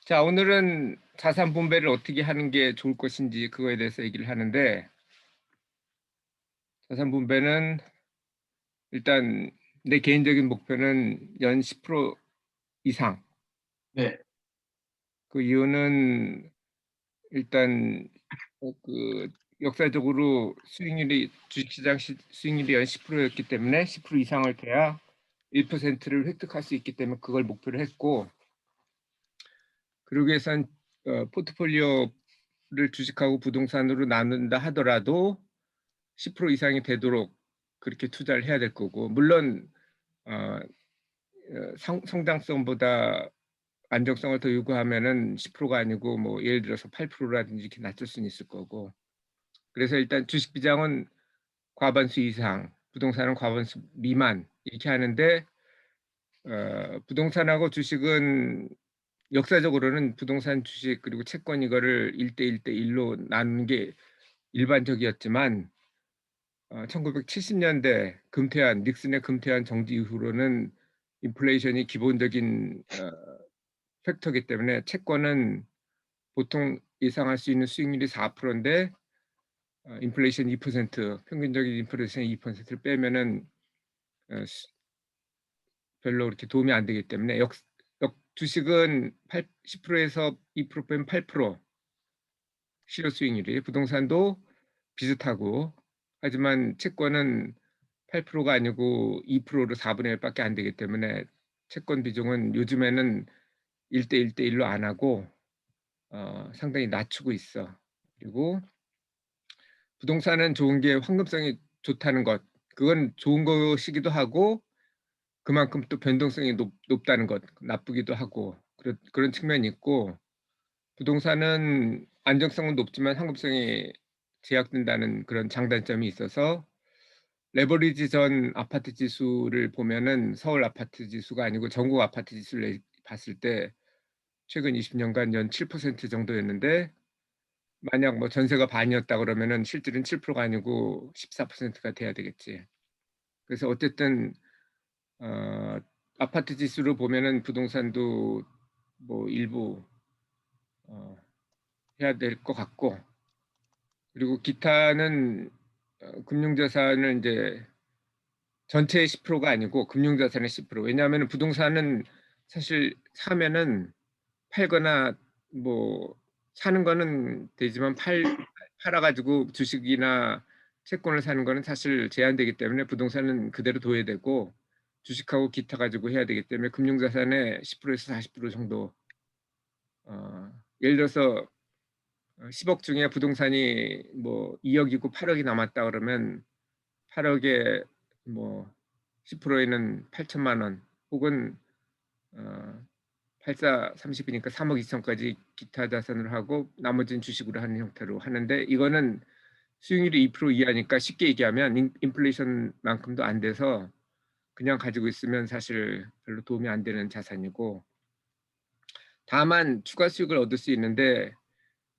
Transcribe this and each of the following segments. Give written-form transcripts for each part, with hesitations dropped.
자, 오늘은 자산 분배를 어떻게 하는 게 좋을 것인지 그거에 대해서 얘기를 하는데, 자산 분배는 일단 내 개인적인 목표는 연 10% 이상. 네. 그 이유는 일단 그 역사적으로 수익률이 주식시장 수익률이 연 10%였기 때문에 10% 이상을 돼야 1%를 획득할 수 있기 때문에 그걸 목표로 했고, 그러기 위해선 포트폴리오를 주식하고 부동산으로 나눈다 하더라도 10% 이상이 되도록 그렇게 투자를 해야 될 거고, 물론 어, 성장성보다 안정성을 더 요구하면은 10%가 아니고 뭐 예를 들어서 8%라든지 이렇게 낮출 수는 있을 거고. 그래서 일단 주식 비중은 과반수 이상, 부동산은 과반수 미만 이렇게 하는데, 부동산하고 주식은 역사적으로는 부동산, 주식 그리고 채권 이거를 1대1대1로 나누는 게 일반적이었지만, 1970년대 금태환 닉슨의 금태환 정지 이후로는 인플레이션이 기본적인 팩터이기 때문에 채권은 보통 예상할 수 있는 수익률이 4%인데, 인플레이션 2%, 평균적인 인플레이션 2%를 빼면은 별로 그렇게 도움이 안 되기 때문에 주식은 10%에서 2% 빼면 8%, 실효 수익률이. 부동산도 비슷하고, 하지만 채권은 8%가 아니고 2%로 4분의 1밖에 안 되기 때문에 채권 비중은 요즘에는 1대1대1로 안 하고 상당히 낮추고 있어. 그리고 부동산은 좋은 게 황금성이 좋다는 것. 그건 좋은 것이기도 하고, 그만큼 또 변동성이 높다는 것, 나쁘기도 하고, 그런 측면이 있고, 부동산은 안정성은 높지만 황금성이 제약된다는 그런 장단점이 있어서, 레버리지 전 아파트 지수를 보면은 서울 아파트 지수가 아니고 전국 아파트 지수를 봤을 때 최근 20년간 연 7% 정도였는데, 만약 뭐 전세가 반이었다 그러면은 실질은 7%가 아니고 14%가 돼야 되겠지. 그래서 어쨌든 어, 아파트 지수로 보면은 부동산도 뭐 일부 어, 해야 될 것 같고, 그리고 기타는 금융자산을 이제 전체의 10%가 아니고 금융자산의 10%. 왜냐하면 부동산은 사실 사면은 팔거나 뭐 사는 거는 되지만 팔아가지고 주식이나 채권을 사는 거는 사실 제한되기 때문에 부동산은 그대로 둬야 되고, 주식하고 기타 가지고 해야 되기 때문에 금융자산의 10%에서 40% 정도. 예를 들어서 10억 중에 부동산이 뭐 2억이고 8억이 남았다 그러면 8억에 뭐 10%에는 8천만 원, 혹은 어, 84, 30이니까 3억 2천까지 기타 자산으로 하고 나머지는 주식으로 하는 형태로 하는데, 이거는 수익률이 2% 이하니까 쉽게 얘기하면 인플레이션만큼도 안 돼서 그냥 가지고 있으면 사실 별로 도움이 안 되는 자산이고, 다만 추가 수익을 얻을 수 있는데,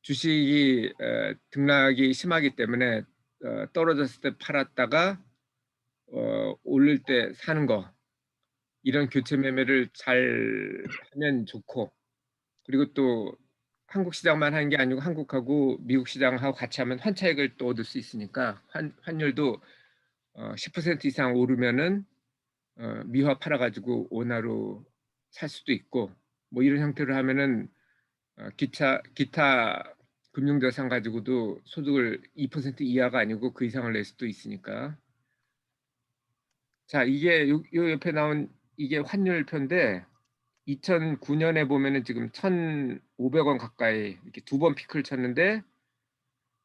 주식이 등락이 심하기 때문에 떨어졌을 때 팔았다가 오를 때 사는 거, 이런 교체 매매를 잘 하면 좋고, 그리고 또 한국 시장만 하는 게 아니고 한국하고 미국 시장하고 같이 하면 환차익을 또 얻을 수 있으니까, 환율도 10% 이상 오르면은 미화 팔아가지고 원화로 살 수도 있고, 뭐 이런 형태로 하면은 기타 금융자산 가지고도 소득을 2% 이하가 아니고 그 이상을 낼 수도 있으니까. 자, 이게 요 옆에 나온 이게 환율표인데, 2009년에 보면은 지금 1,500원 가까이 이렇게 두 번 피크를 쳤는데,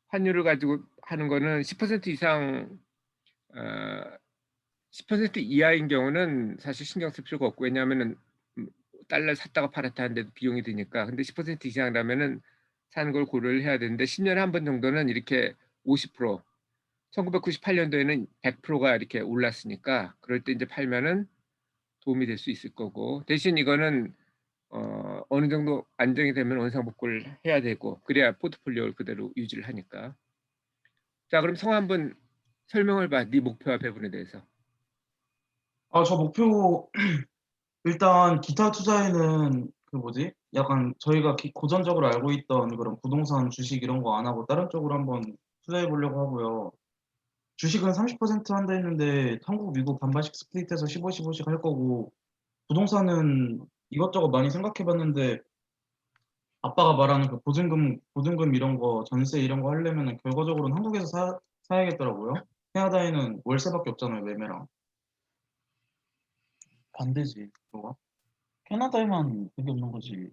환율을 가지고 하는 거는 10% 이상, 어, 10% 이하인 경우는 사실 신경 쓸 필요가 없고, 왜냐하면은 달러 샀다가 팔았다 하는데도 비용이 드니까. 근데 10% 이상이라면은 사는 걸 고려를 해야 되는데, 10년에 한 번 정도는 이렇게 50%, 1998년도에는 100%가 이렇게 올랐으니까 그럴 때 이제 팔면은 도움이 될 수 있을 거고, 대신 이거는 어느 정도 안정이 되면 원상복구를 해야 되고, 그래야 포트폴리오를 그대로 유지를 하니까. 자, 그럼 성 한번 설명을 봐. 네 목표와 배분에 대해서. 저 목표, 일단 기타 투자에는 그 뭐지? 약간 저희가 고전적으로 알고 있던 그런 부동산 주식 이런 거 안 하고 다른 쪽으로 한번 투자해 보려고 하고요. 주식은 30% 한다 했는데 한국, 미국 반반씩 스플릿해서 15, 15씩 할 거고 부동산은 이것저것 많이 생각해 봤는데 아빠가 말하는 그 보증금 이런 거 전세 이런 거 하려면은 결과적으로는 한국에서 사야겠더라고요. 캐나다에는 월세밖에 없잖아요, 매매랑. 반대지. 그거. 캐나다에만 그게 없는 거지.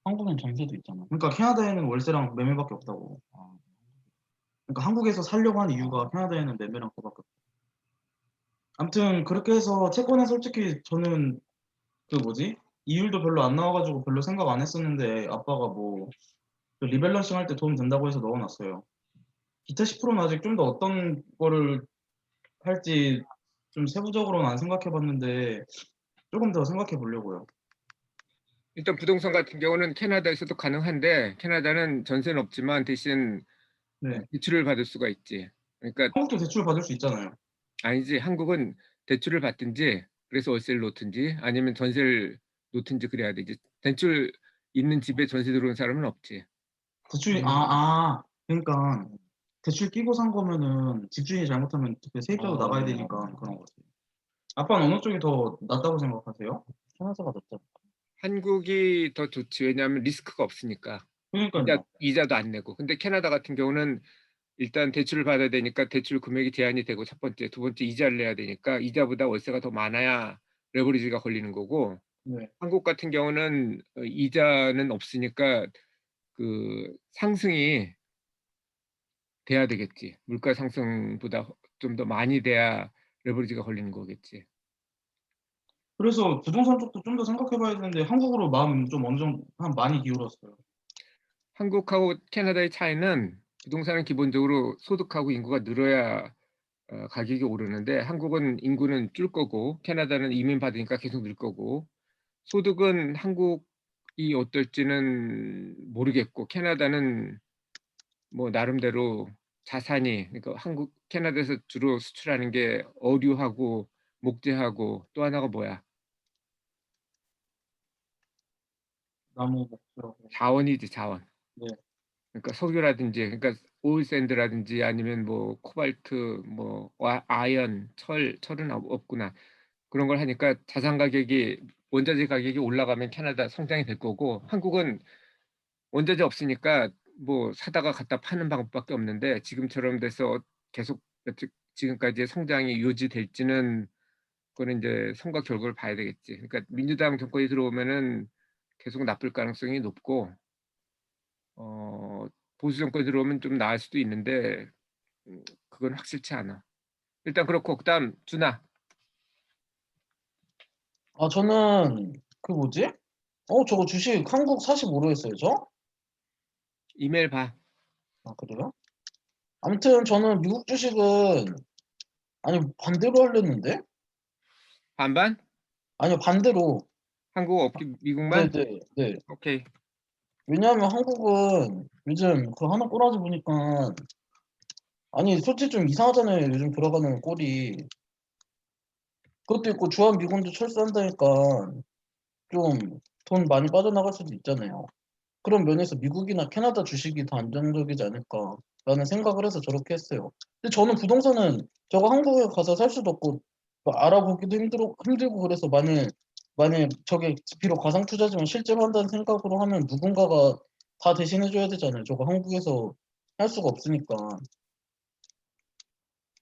한국엔 전세도 있잖아. 그러니까 캐나다에는 월세랑 매매밖에 없다고. 아, 그러니까 한국에서 살려고 한 이유가 캐나다에는 매매랑 그거밖에 없다. 아무튼 그렇게 해서 채권은 솔직히 저는 그 뭐지? 이율도 별로 안 나와가지고 별로 생각 안 했었는데 아빠가 뭐그 리밸런싱 할 때 도움 된다고 해서 넣어놨어요. 기타 10%는 아직 좀 더 어떤 거를 할지 좀 세부적으로는 안 생각해 봤는데 조금 더 생각해 보려고요. 일단 부동산 같은 경우는 캐나다에서도 가능한데 캐나다는 전세는 없지만 대신 네. 대출을 받을 수가 있지. 그러니까 한국도 대출 받을 수 있잖아요. 아니지 한국은 대출을 받든지 그래서 월세를 놓든지 아니면 전세를 놓든지 그래야 되지. 대출 있는 집에 전세 들어온 사람은 없지. 대출이 그러니까 대출 끼고 산 거면은 집주인이 잘못하면 그 세입자도 나가야 되니까 그런 거지. 아빠는 어느 쪽이 더 낫다고 생각하세요? 캐나다가 낫잖아. 한국이 더 좋지. 왜냐하면 리스크가 없으니까. 그러니까요. 이자도 안 내고. 근데 캐나다 같은 경우는 일단 대출을 받아야 되니까 대출 금액이 제한이 되고 첫 번째, 두 번째 이자를 내야 되니까 이자보다 월세가 더 많아야 레버리지가 걸리는 거고 네. 한국 같은 경우는 이자는 없으니까 그 상승이 돼야 되겠지. 물가 상승보다 좀 더 많이 돼야 레버리지가 걸리는 거겠지. 그래서 부동산 쪽도 좀 더 생각해 봐야 되는데 한국으로 마음 좀 어느 정도 한 많이 기울었어요. 한국하고 캐나다의 차이는 부동산은 기본적으로 소득하고 인구가 늘어야 가격이 오르는데 한국은 인구는 줄 거고 캐나다는 이민 받으니까 계속 늘 거고 소득은 한국이 어떨지는 모르겠고 캐나다는 뭐 나름대로 자산이 그러니까 한국 캐나다에서 주로 수출하는 게 어류하고 목재하고 또 하나가 뭐야? 나무 목재라고. 자원이지 자원. 네. 그러니까 석유라든지 그러니까 오일샌드라든지 아니면 뭐 코발트 뭐 아연 철은 없구나. 그런 걸 하니까 자산 가격이 원자재 가격이 올라가면 캐나다 성장이 될 거고 한국은 원자재 없으니까 뭐 사다가 갖다 파는 방법밖에 없는데 지금처럼 돼서 계속 지금까지의 성장이 유지될지는 그거는 이제 선거 결과를 봐야 되겠지. 그러니까 민주당 정권이 들어오면은 계속 나쁠 가능성이 높고 어, 보수 정권이 들어오면 좀 나을 수도 있는데 그건 확실치 않아. 일단 그렇고 그다음 준아 아, 저는 그 뭐지? 저거 주식 한국 45로 했어요, 저? 이메일 봐. 아, 그래요? 아무튼 저는 미국 주식은 아니 반대로 하려는데? 반반? 아니요, 반대로. 한국 없기 미국만? 네네 네. 오케이. 왜냐하면 한국은 요즘 그 하나 꼬라지 보니까 아니 솔직히 좀 이상하잖아요. 요즘 돌아가는 꼴이. 그것도 있고 주한미군도 철수한다니까 좀 돈 많이 빠져나갈 수도 있잖아요. 그런 면에서 미국이나 캐나다 주식이 더 안정적이지 않을까라는 생각을 해서 저렇게 했어요. 근데 저는 부동산은 저거 한국에 가서 살 수도 없고 뭐 알아보기도 힘들고 그래서 만약 저게 비록 가상 투자지만 실제로 한다는 생각으로 하면 누군가가 다 대신해줘야 되잖아요. 저거 한국에서 할 수가 없으니까.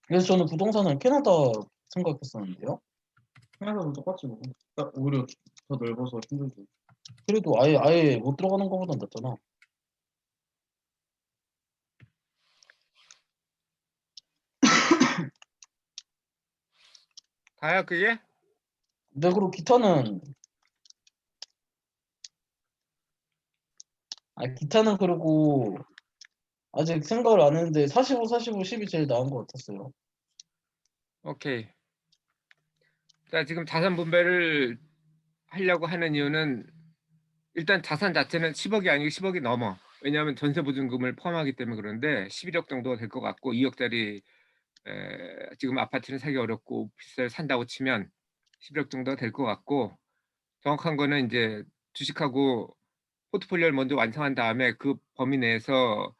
그래서 저는 부동산은 캐나다 생각했었는데요. 캐나다도 똑같지 뭐. 오히려 더 넓어서 힘들지. 그래도 아예 못 들어가는 것보단 낫잖아. 다야 그게? 근데 그리고 기타는 그러고 아직 생각을 안 했는데 45, 45, 10이 제일 나은 것 같았어요. 오케이. 자 지금 자산 분배를 하려고 하는 이유는 일단 자산 자체는 10억이 아니고 10억이 넘어. 왜냐하면 전세 보증금을 포함하기 때문에 그런데 11억 정도가 될 것 같고 2억짜리 지금 아파트는 사기 어렵고 오피스를 산다고 치면 11억 정도가 될 것 같고 정확한 거는 이제 주식하고 포트폴리오를 먼저 완성한 다음에 그 범위 내에서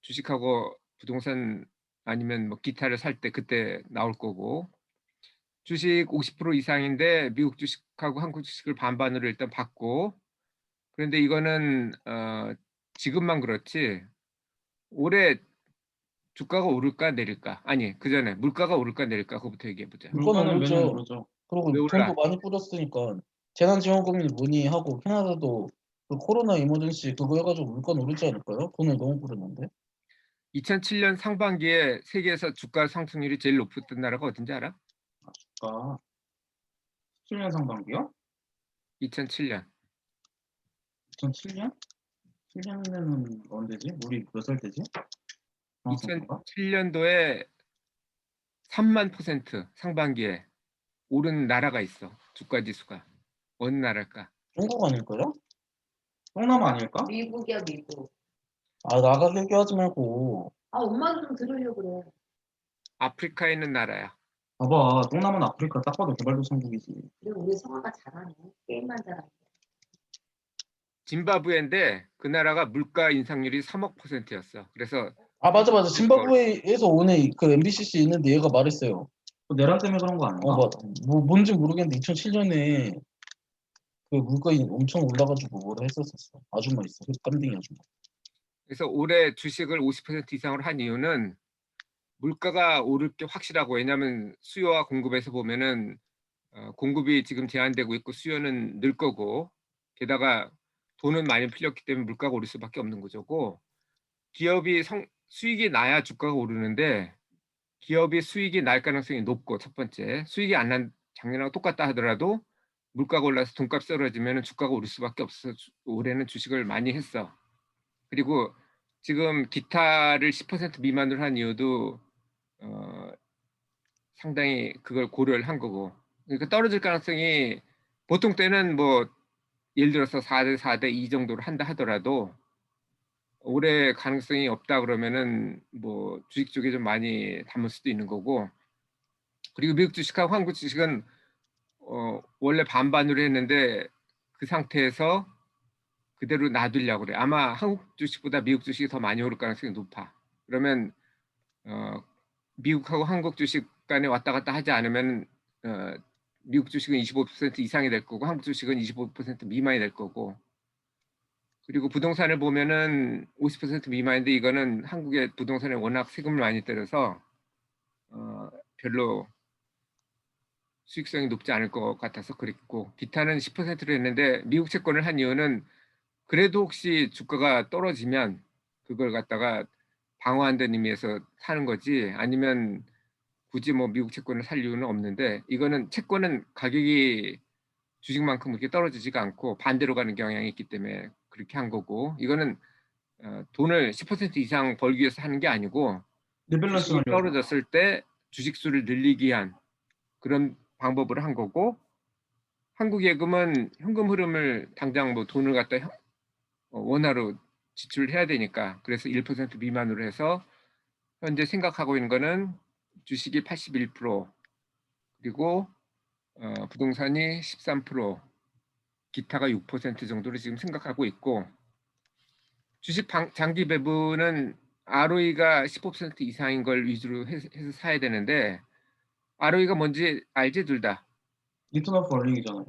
주식하고 부동산 아니면 뭐 기타를 살 때 그때 나올 거고, 주식 50% 이상인데 미국 주식하고 한국 주식을 반반으로 일단 받고, 그런데 이거는 지금만 그렇지 올해 주가가 오를까 내릴까? 아니, 그전에 물가가 오를까 내릴까? 그거부터 얘기해 보자. 물가는 물가는 매년 오르죠. 오르죠. 그리고 왜 돈도 올라? 많이 뿌렸으니까 재난지원금을 문의하고 캐나다도 그 코로나 이머전시 그거 해가지고 물가는 오르지 않을까요? 돈을 너무 뿌렸는데. 2007년 상반기에 세계에서 주가 상승률이 제일 높았던 나라가 어딘지 알아? 아, 17년 상반기요? 2007년. 2007년? 7년이면은 언제지? 우리 몇 살 때지? 중학생인가? 2007년도에 3만% 상반기에 오른 나라가 있어. 주가 지수가. 어느 나라일까? 중국 아닐까요? 동남아 아닐까? 미국이야, 미국. 아 나가게 얘기하지 말고. 아, 엄마도 좀 들으려고 그래. 아프리카에 있는 나라야. 봐봐, 동남아는 아프리카 딱 봐도 개발도상국이지. 그리고 우리 성화가 잘하네. 게임만 잘하네. 짐바브웨인데 그 나라가 물가 인상률이 3억%였어. 그래서 아 맞아 짐바브웨에서 오는 그 MBCC 있는데 얘가 말했어요. 그 내란 때문에 그런 거 아닌가? 맞아. 뭐 뭔지 모르겠는데 2007년에 그 물가 엄청 올라가지고 뭐라 했었었어. 아줌마 있어. 깜댕이 아줌마. 그래서 올해 주식을 50% 이상으로 한 이유는 물가가 오를 게 확실하고, 왜냐하면 수요와 공급에서 보면은 공급이 지금 제한되고 있고 수요는 늘 거고, 게다가 돈은 많이 풀렸기 때문에 물가가 오를 수밖에 없는 거죠. 기업이 수익이 나야 주가가 오르는데, 기업이 수익이 날 가능성이 높고, 첫 번째 수익이 안 난 작년하고 똑같다 하더라도 물가가 올라서 돈값이 떨어지면 주가가 오를 수밖에 없어. 올해는 주식을 많이 했어. 그리고 지금 기타를 10% 미만으로 한 이유도 상당히 그걸 고려를 한 거고, 그러니까 떨어질 가능성이 보통 때는 뭐 예를 들어서 4대 4대 2 정도로 한다 하더라도 올해 가능성이 없다 그러면은 뭐 주식 쪽에 좀 많이 담을 수도 있는 거고, 그리고 미국 주식하고 한국 주식은 원래 반반으로 했는데 그 상태에서 그대로 놔두려고 그래. 아마 한국 주식보다 미국 주식이 더 많이 오를 가능성이 높아. 그러면 미국하고 한국 주식 간에 왔다 갔다 하지 않으면 미국 주식은 25% 이상이 될 거고 한국 주식은 25% 미만이 될 거고, 그리고 부동산을 보면은 50% 미만인데 이거는 한국의 부동산에 워낙 세금을 많이 때려서 별로 수익성이 높지 않을 것 같아서 그랬고, 기타는 10%로 했는데 미국 채권을 한 이유는 그래도 혹시 주가가 떨어지면 그걸 갖다가 방어한다는 의미에서 사는 거지, 아니면 굳이 뭐 미국 채권을 살 이유는 없는데, 이거는 채권은 가격이 주식만큼 그렇게 떨어지지가 않고 반대로 가는 경향이 있기 때문에 그렇게 한 거고, 이거는 돈을 10% 이상 벌기 위해서 하는 게 아니고 리밸런스 주식이 하려고. 떨어졌을 때 주식 수를 늘리기 위한 그런 방법을 한 거고, 한국 예금은 현금 흐름을 당장 뭐 돈을 갖다 원화로 지출해야 되니까 그래서 1% 미만으로 해서 현재 생각하고 있는 거는 주식이 81%, 그리고 부동산이 13%, 기타가 6% 정도로 지금 생각하고 있고, 주식 장기 배분은 ROE가 15% 이상인 걸 위주로 해서 사야 되는데, ROE가 뭔지 알지 둘 다? 리턴 오브 얼링이잖아요.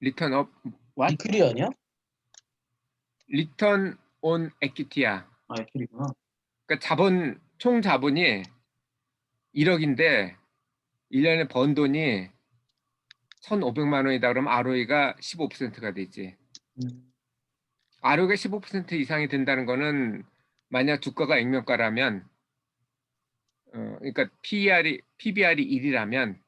리턴 업 what? 이클이 아니야? 리턴 온 에퀴티야. 아, 에킬이구나. 그러니까 총 자본이 1억인데 1년에 번 돈이 1,500만 원이다 그러면 ROE가 15%가 되지. ROE가 15% 이상이 된다는 거는 만약 주가가 액면가라면 그러니까 PBR이 1이라면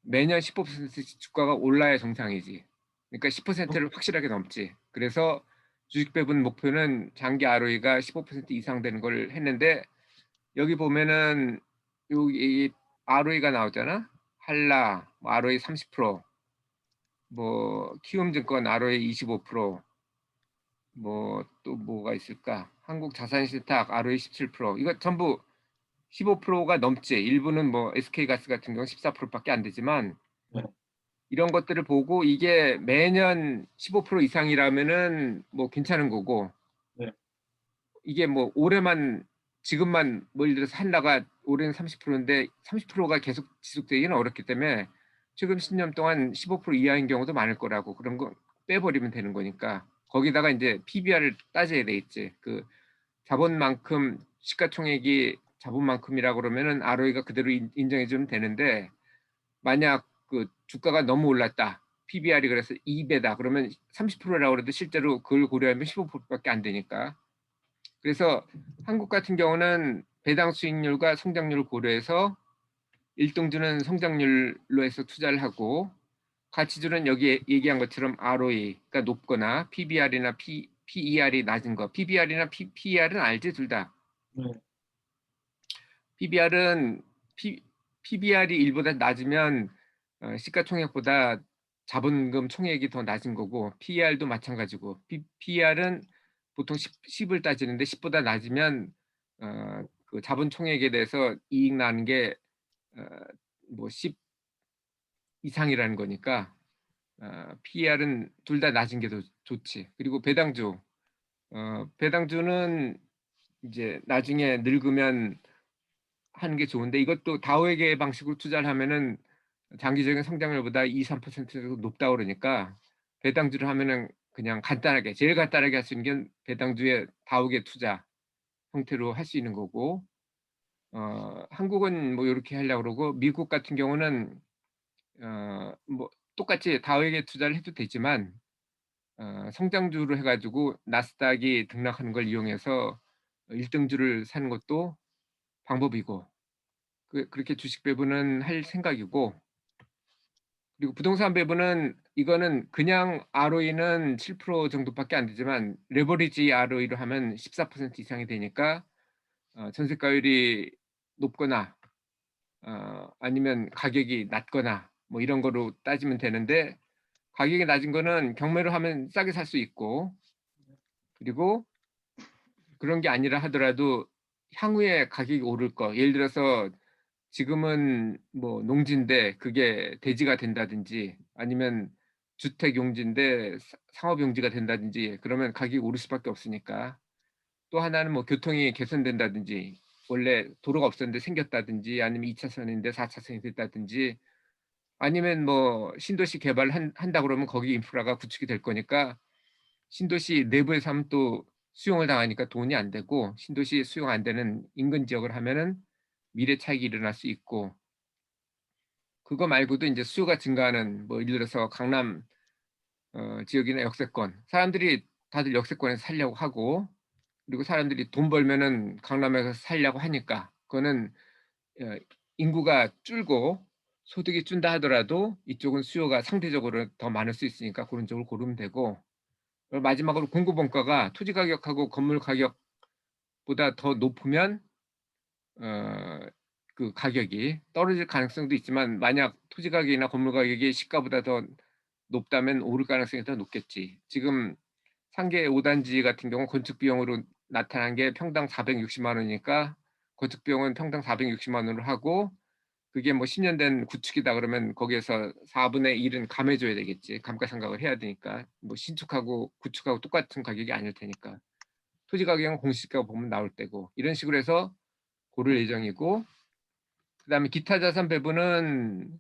매년 15%씩 주가가 올라야 정상이지. 그러니까 10%를 확실하게 넘지. 그래서 주식 배분 목표는 장기 ROE가 15% 이상 되는 걸 했는데, 여기 보면은 여기 ROE가 나오잖아. 한라 ROE 30%, 뭐 키움증권 ROE 25%, 뭐 또 뭐가 있을까? 한국자산실탁 ROE 17%. 이거 전부 15%가 넘지. 일부는 뭐 SK가스 같은 경우 14%밖에 안 되지만 네. 이런 것들을 보고 이게 매년 15% 이상이라면은 뭐 괜찮은 거고 네. 이게 뭐 올해만 지금만 뭐 예를 들어서 한나가 올해는 30%인데 30%가 계속 지속되기는 어렵기 때문에 최근 10년 동안 15% 이하인 경우도 많을 거라고 그런 거 빼버리면 되는 거니까 거기다가 이제 PBR을 따져야 되겠지. 그 자본만큼 시가총액이 자본만큼이라고 그러면은 ROE가 그대로 인정해 주면 되는데 만약 그 주가가 너무 올랐다. PBR이 그래서 2배다. 그러면 30%라고 해도 실제로 그걸 고려하면 15%밖에 안 되니까. 그래서 한국 같은 경우는 배당 수익률과 성장률을 고려해서 1등주는 성장률로 해서 투자를 하고 가치주는 여기 얘기한 것처럼 ROE가 높거나 PBR이나 PER이 낮은 거. PBR이나 PER은 알지 둘 다. 네. PBR은 PBR이 1보다 낮으면 시가총액보다 자본금 총액이 더 낮은 거고 PER도 마찬가지고 PER은 보통 10을 따지는데 10보다 낮으면 그 자본 총액에 대해서 이익 나는 게 뭐 10 이상이라는 거니까 PER은 둘 다 낮은 게 더 좋지. 그리고 배당주는 이제 나중에 늙으면 하는 게 좋은데 이것도 다우에게 방식으로 투자를 하면은 장기적인 성장률보다 2, 3% 정도 높다고 그러니까 배당주를 하면은 그냥 간단하게 제일 간단하게 할 수 있는 게 배당주의 다우게 투자 형태로 할 수 있는 거고 한국은 뭐 이렇게 하려고 그러고 미국 같은 경우는 뭐 똑같이 다우에게 투자를 해도 되지만 성장주로 해가지고 나스닥이 등락하는 걸 이용해서 1등주를 사는 것도 방법이고 그렇게 주식 배분은 할 생각이고 그리고 부동산 배분은 이거는 그냥 ROE는 7% 정도밖에 안 되지만 레버리지 ROE로 하면 14% 이상이 되니까 전세가율이 높거나 아니면 가격이 낮거나 뭐 이런 거로 따지면 되는데 가격이 낮은 거는 경매로 하면 싸게 살 수 있고 그리고 그런 게 아니라 하더라도 향후에 가격이 오를 거 예를 들어서 지금은 뭐 농지인데 그게 대지가 된다든지 아니면 주택 용지인데 상업 용지가 된다든지 그러면 가격이 오를 수밖에 없으니까 또 하나는 뭐 교통이 개선된다든지 원래 도로가 없었는데 생겼다든지 아니면 2차선인데 4차선이 됐다든지 아니면 뭐 신도시 개발을 한다 그러면 거기 인프라가 구축이 될 거니까 신도시 내부에서 하면 또 수용을 당하니까 돈이 안 되고 신도시 수용 안 되는 인근 지역을 하면은 미래 차익이 일어날 수 있고 그거 말고도 이제 수요가 증가하는 뭐 예를 들어서 강남 지역이나 역세권 사람들이 다들 역세권에서 살려고 하고 그리고 사람들이 돈 벌면은 강남에서 살려고 하니까 그거는 어, 인구가 줄고 소득이 준다 하더라도 이쪽은 수요가 상대적으로 더 많을 수 있으니까 그런 쪽을 고르면 되고 마지막으로 공급 원가가 토지 가격하고 건물 가격보다 더 높으면 그 가격이 떨어질 가능성도 있지만 만약 토지 가격이나 건물 가격이 시가보다 더 높다면 오를 가능성이 더 높겠지. 지금 상계 5단지 같은 경우 건축 비용으로 나타난 게 평당 460만 원이니까 건축 비용은 평당 460만 원으로 하고 그게 뭐 10년 된 구축이다 그러면 거기에서 4분의 1은 감해줘야 되겠지. 감가상각을 해야 되니까 뭐 신축하고 구축하고 똑같은 가격이 아닐 테니까 토지 가격은 공시지가 보면 나올 때고 이런 식으로 해서 고를 예정이고 그다음에 기타 자산 배분은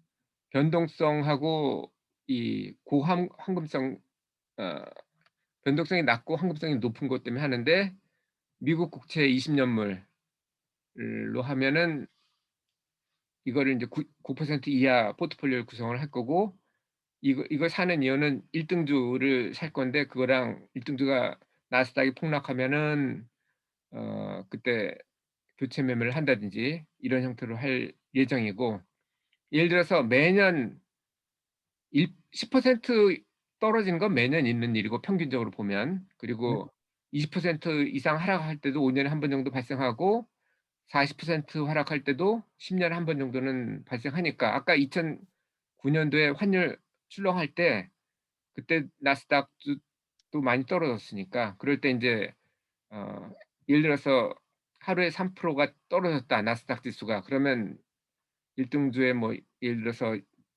변동성하고 이 고황금성 변동성이 낮고 황금성이 높은 것 때문에 하는데 미국 국채 20년물로 하면은 이거를 이제 9% 이하 포트폴리오를 구성을 할 거고 이걸 사는 이유는 1등주를 살 건데 그거랑 1등주가 나스닥이 폭락하면은 그때 교체 매매를 한다든지 이런 형태로 할 예정이고 예를 들어서 매년 10% 떨어지는 건 매년 있는 일이고 평균적으로 보면 그리고 20% 이상 하락할 때도 5년에 한 번 정도 발생하고 40% 하락할 때도 10년에 한 번 정도는 발생하니까 아까 2009년도에 환율 출렁할 때 그때 나스닥도 많이 떨어졌으니까 그럴 때 이제 예를 들어서 하루에 3%가 떨어졌다 나스닥 지수가 그러면 1등주에 뭐 예를 들어서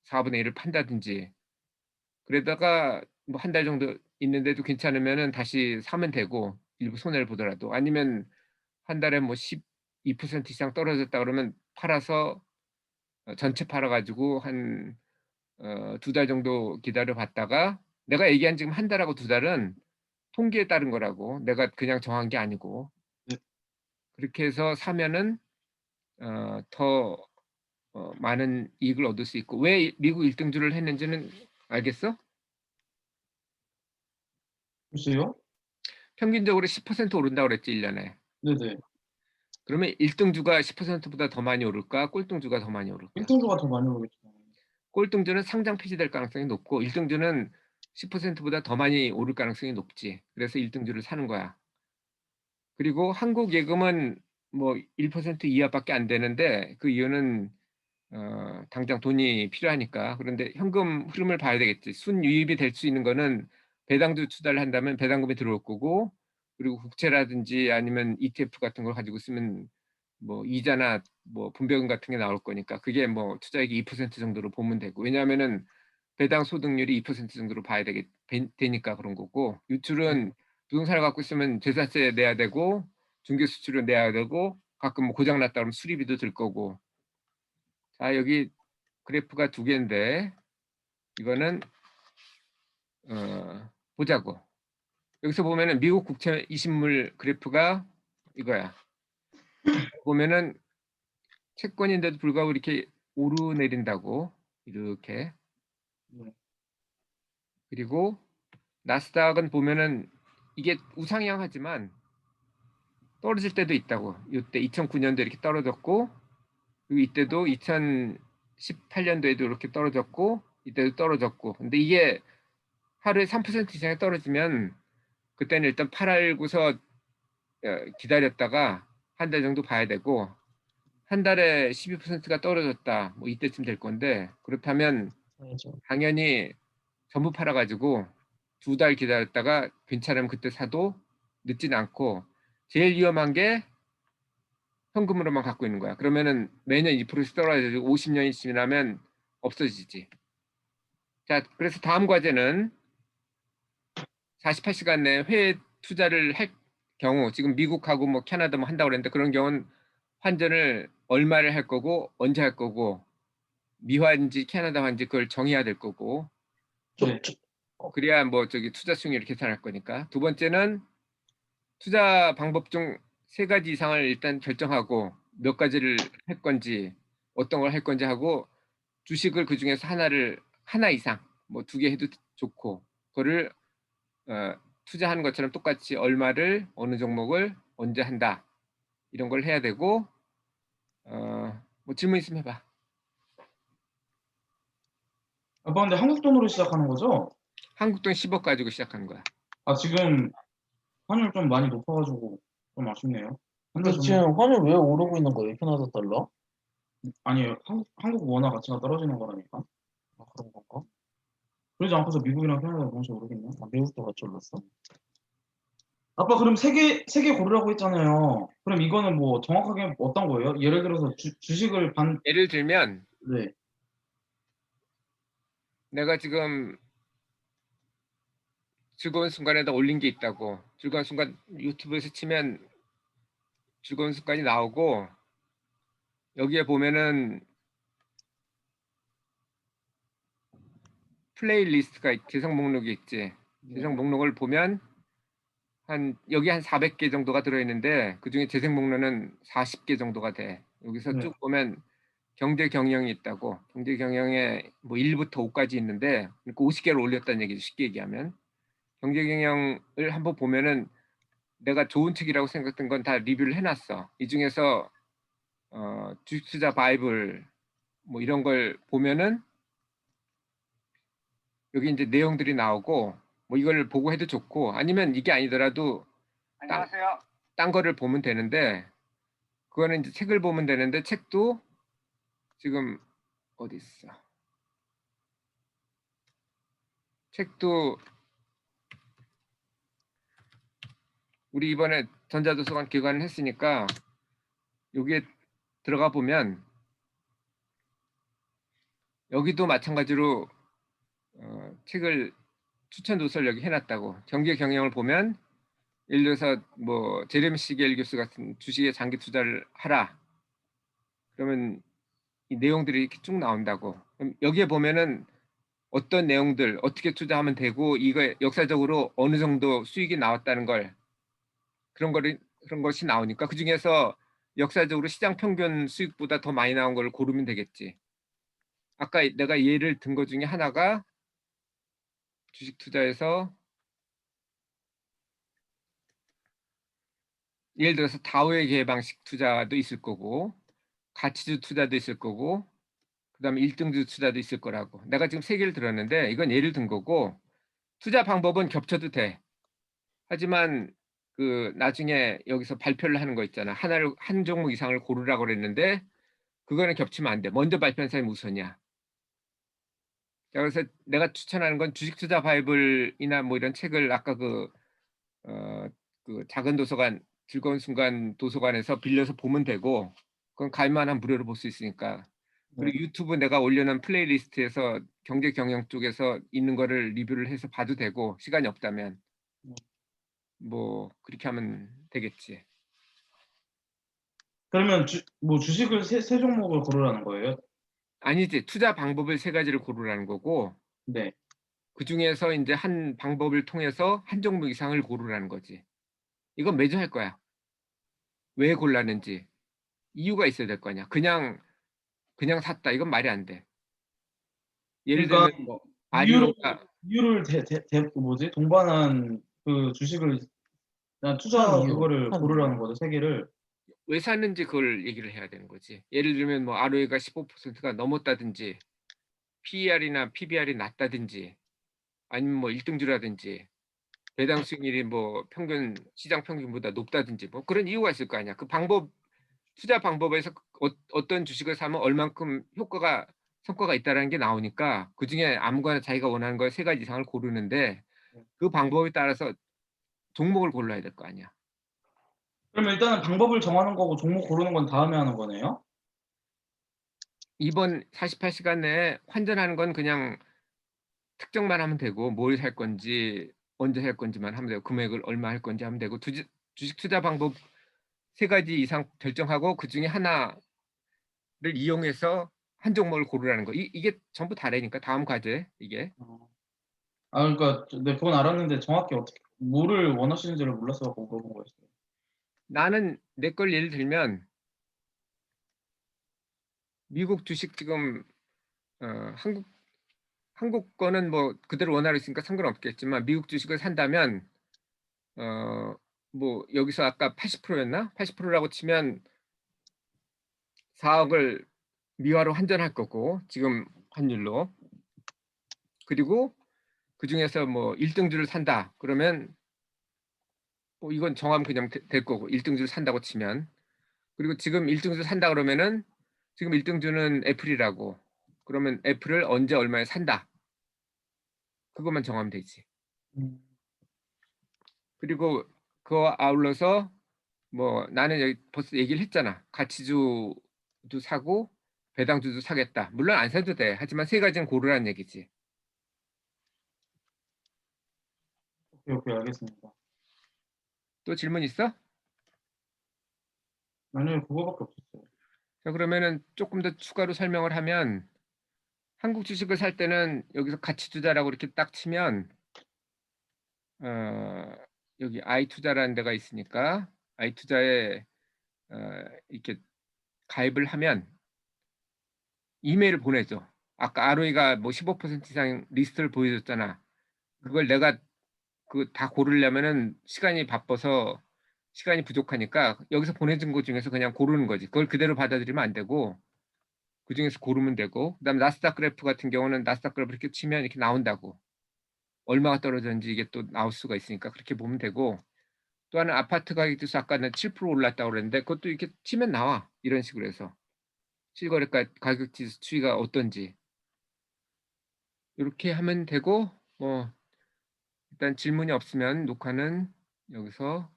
4분의 1을 판다든지 그러다가 뭐 한 달 정도 있는데도 괜찮으면은 다시 사면 되고 일부 손해를 보더라도 아니면 한 달에 뭐 12% 이상 떨어졌다 그러면 팔아서 전체 팔아 가지고 한 2달 정도 기다려 봤다가 내가 얘기한 지금 한 달하고 2달은 통계에 따른 거라고. 내가 그냥 정한 게 아니고. 네. 그렇게 해서 사면은 더 많은 이익을 얻을 수 있고 왜 미국 1등주를 했는지는 알겠어? 글쎄요? 평균적으로 10% 오른다고 그랬지 1 년에. 네네. 그러면 1등주가 10% 보다 더 많이 오를까? 꼴등주가 더 많이 오를까? 1등주가 더 많이 오겠죠. 꼴등주는 상장 폐지될 가능성이 높고 1등주는 10% 보다 더 많이 오를 가능성이 높지. 그래서 1등주를 사는 거야. 그리고 한국 예금은 뭐 1% 이하밖에 안 되는데 그 이유는 당장 돈이 필요하니까. 그런데 현금 흐름을 봐야 되겠지. 순유입이 될 수 있는 거는 배당주 투자를 한다면 배당금이 들어올 거고 그리고 국채라든지 아니면 ETF 같은 걸 가지고 쓰면 뭐 이자나 뭐 분배금 같은 게 나올 거니까 그게 뭐 투자액이 2% 정도로 보면 되고 왜냐하면은 배당 소득률이 2% 정도로 봐야 되니까 그런 거고 유출은 부동산을 갖고 있으면 재산세 내야 되고 중개 수수료 내야 되고 가끔 뭐 고장 났다 그러면 수리비도 들 거고 자 여기 그래프가 2개인데 이거는 보자고 여기서 보면은 미국 국채 20물 그래프가 이거야 보면은 채권인데도 불구하고 이렇게 오르내린다고 이렇게 네. 그리고 나스닥은 보면은 이게 우상향하지만 떨어질 때도 있다고 이때 2009년도 이렇게 떨어졌고 그리고 이때도 2018년도에도 이렇게 떨어졌고 이때도 떨어졌고 근데 이게 하루에 3% 이상이 떨어지면 그때는 일단 팔고서 기다렸다가 한 달 정도 봐야 되고 한 달에 12%가 떨어졌다 뭐 이때쯤 될 건데 그렇다면 사야죠. 당연히 전부 팔아가지고 2달 기다렸다가 괜찮으면 그때 사도 늦진 않고 제일 위험한 게 현금으로만 갖고 있는 거야. 그러면은 매년 2%씩 떨어져서 50년이 지나면 없어지지. 자, 그래서 다음 과제는 48시간 내에 해외 투자를 할 경우 지금 미국하고 뭐 캐나다 뭐 한다고 그랬는데 그런 경우는 환전을 얼마를 할 거고 언제 할 거고 미화인지 캐나다화인지 그걸 정해야 될 거고 네. 그래야 뭐 저기 투자 수익률을 계산할 거니까. 두 번째는 투자 방법 중 3가지 이상을 일단 결정하고 몇 가지를 할 건지 어떤 걸 할 건지 하고 주식을 그 중에서 하나 이상 뭐 2개 해도 좋고 그거를 투자하는 것처럼 똑같이 얼마를 어느 종목을 언제 한다 이런 걸 해야 되고 뭐 질문 있으면 해봐. 아빠 근데 한국 돈으로 시작하는 거죠? 한국 돈 10억 가지고 시작하는 거야. 아 지금 환율 좀 많이 높아가지고 좀 아쉽네요. 근데 근데 지금 환율 왜 오르고 있는 거예요? 캐나다 달러? 아니에요. 한국 원화 가치가 떨어지는 거라니까. 아, 그런 건가? 그러지 않고서 미국이랑 캐나다가 동시에 오르겠네. 아, 미국도 같이 올랐어? 아빠 그럼 세 개 고르라고 했잖아요. 그럼 이거는 뭐 정확하게 어떤 거예요? 예를 들어서 주식을 예를 들면 네. 내가 지금 즐거운 순간에다 올린 게 있다고. 즐거운 순간 유튜브에서 치면 즐거운 순간이 나오고 여기에 보면은 플레이리스트가 재생 목록이 있지. 재생 목록을 보면 여기 한 400개 정도가 들어있는데 그중에 재생 목록은 40개 정도가 돼. 여기서 네. 쭉 보면 경제 경영이 있다고. 경제 경영에 뭐 1부터 5까지 있는데 그러니까 50개를 올렸다는 얘기죠. 쉽게 얘기하면. 경제 경영을 한번 보면은 내가 좋은 책이라고 생각했던 건 다 리뷰를 해놨어. 이 중에서 주식 투자 바이블 뭐 이런 걸 보면은 여기 이제 내용들이 나오고 뭐 이걸 보고 해도 좋고 아니면 이게 아니더라도 딴 거를 보면 되는데 그거는 이제 책을 보면 되는데 책도 지금 어디 있어? 책도 우리 이번에 전자도서관 기관을 했으니까 여기에 들어가 보면 여기도 마찬가지로 책을 추천 도서를 여기 해놨다고. 경제 경영을 보면 예를 들어서 뭐 제레미 시겔 교수 같은 주식에 장기 투자를 하라. 그러면 이 내용들이 이렇게 쭉 나온다고. 그럼 여기에 보면은 어떤 내용들 어떻게 투자하면 되고 이거 역사적으로 어느 정도 수익이 나왔다는 걸 그런 것이 나오니까 그 중에서 역사적으로 시장 평균 수익보다 더 많이 나온 걸 고르면 되겠지. 아까 내가 예를 든 것 중에 하나가 주식 투자에서 예를 들어서 다우의 개방식 투자도 있을 거고 가치주 투자도 있을 거고 그다음에 1등주 투자도 있을 거라고. 내가 지금 세 개를 들었는데 이건 예를 든 거고 투자 방법은 겹쳐도 돼. 하지만 그 나중에 여기서 발표를 하는 거 있잖아. 한 종목 이상을 고르라고 그랬는데 그거는 겹치면 안 돼. 먼저 발표한 사람이 우선이야. 자, 그래서 내가 추천하는 건 주식 투자 바이블이나 뭐 이런 책을 아까 그 작은 도서관 즐거운 순간 도서관에서 빌려서 보면 되고 그건 가입만 무료로 볼 수 있으니까. 그리고 유튜브 내가 올려놓은 플레이리스트에서 경제 경영 쪽에서 있는 거를 리뷰를 해서 봐도 되고 시간이 없다면 뭐 그렇게 하면 되겠지. 그러면 뭐 주식을 세 종목을 고르라는 거예요? 아니지. 투자 방법을 세 가지를 고르라는 거고 네. 그 중에서 이제 한 방법을 통해서 한 종목 이상을 고르라는 거지. 이건 매주 할 거야. 왜 골랐는지 이유가 있어야 될 거 아니야. 그냥 샀다. 이건 말이 안 돼. 예를 그러니까 들면 뭐 이유를 아리온가 이유를 뭐지? 동반한 그 주식을 그냥 투자 한 이유, 그거를 한 고르라는 이유. 거죠, 세 개를. 왜 샀는지 그걸 얘기를 해야 되는 거지. 예를 들면 뭐 ROE가 15%가 넘었다든지 PER이나 PBR이 낮다든지 아니면 뭐 1등주라든지 배당 수익률이 뭐 시장 평균보다 높다든지 뭐 그런 이유가 있을 거 아니야. 그 방법 투자 방법에서 어떤 주식을 사면 얼만큼 성과가 있다라는 게 나오니까 그중에 아무거나 자기가 원하는 걸 세 가지 이상을 고르는데 그 방법에 따라서 종목을 골라야 될 거 아니야. 그러면 일단은 방법을 정하는 거고 종목 고르는 건 다음에 하는 거네요? 이번 48시간 내에 환전하는 건 그냥 특정만 하면 되고 뭘 살 건지 언제 살 건지만 하면 되고 금액을 얼마 할 건지 하면 되고 주식 투자 방법 세 가지 이상 결정하고 그 중에 하나를 이용해서 한 종목을 고르라는 거. 이게 전부 다래니까 다음 과제 이게. 아, 그러니까 네, 그건 알았는데 정확히 어떻게 뭐를 원하시는지를 몰라서 물어본 거였어요. 나는 내 걸 예를 들면 미국 주식 지금 어, 한국 거는 뭐 그대로 원화로 있으니까 상관없겠지만 미국 주식을 산다면 뭐 여기서 아까 80%였나? 80%라고 치면 4억을 미화로 환전할 거고 지금 환율로. 그리고 그 중에서 뭐 1등주를 산다. 그러면 뭐 이건 정하면 그냥 될 거고 1등주를 산다고 치면. 그리고 지금 1등주 산다 그러면은 지금 1등주는 애플이라고. 그러면 애플을 언제 얼마에 산다. 그것만 정하면 되지. 그리고 그거 아울러서 뭐 나는 여기 벌써 얘기를 했잖아. 가치주도 사고 배당주도 사겠다. 물론 안 사도 돼. 하지만 세 가지는 고르라는 얘기지. 오케이, 알겠습니다. 또 질문 있어? 아니요, 그거밖에 없었어요. 자, 그러면은 조금 더 추가로 설명을 하면 한국 주식을 살 때는 여기서 가치 투자라고 이렇게 딱 치면 여기 아이투자라는 데가 있으니까 아이투자에 이렇게 가입을 하면 이메일을 보내줘. 아까 ROE가 뭐 15% 이상 리스트를 보여줬잖아. 그걸 내가 그 다 고르려면은 시간이 바빠서 시간이 부족하니까 여기서 보내준 것 중에서 그냥 고르는 거지. 그걸 그대로 받아들이면 안 되고 그 중에서 고르면 되고 그다음 나스닥 그래프 같은 경우는 나스닥 그래프 이렇게 치면 이렇게 나온다고. 얼마가 떨어졌는지 이게 또 나올 수가 있으니까 그렇게 보면 되고 또 하나 아파트 가격 지수 아까는 7% 올랐다고 그랬는데 그것도 이렇게 치면 나와. 이런 식으로 해서 실거래가 가격 지수 추이가 어떤지 이렇게 하면 되고 뭐 일단 질문이 없으면 녹화는 여기서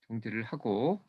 정지를 하고